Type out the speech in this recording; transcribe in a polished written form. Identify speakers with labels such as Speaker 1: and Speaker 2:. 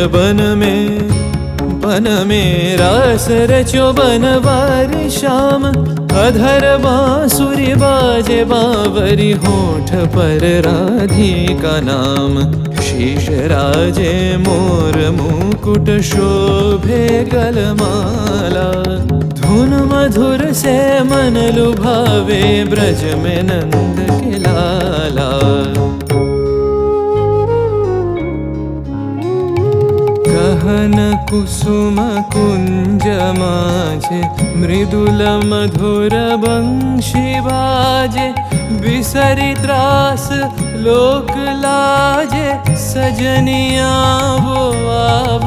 Speaker 1: बन में रास रचो बनवारी श्याम। अधर बांसुरी बाजे बावरी होठ पर राधिका नाम। शीश राजे मोर मुकुट शोभे गलमाला। धुन मधुर से मन लुभावे ब्रज में नंद के लाला। गहन कुसुम कुंज माझे मृदुल मधुर बंशी बाजे। बिसरी त्रास लोक लाजे सजनिया वो आवो।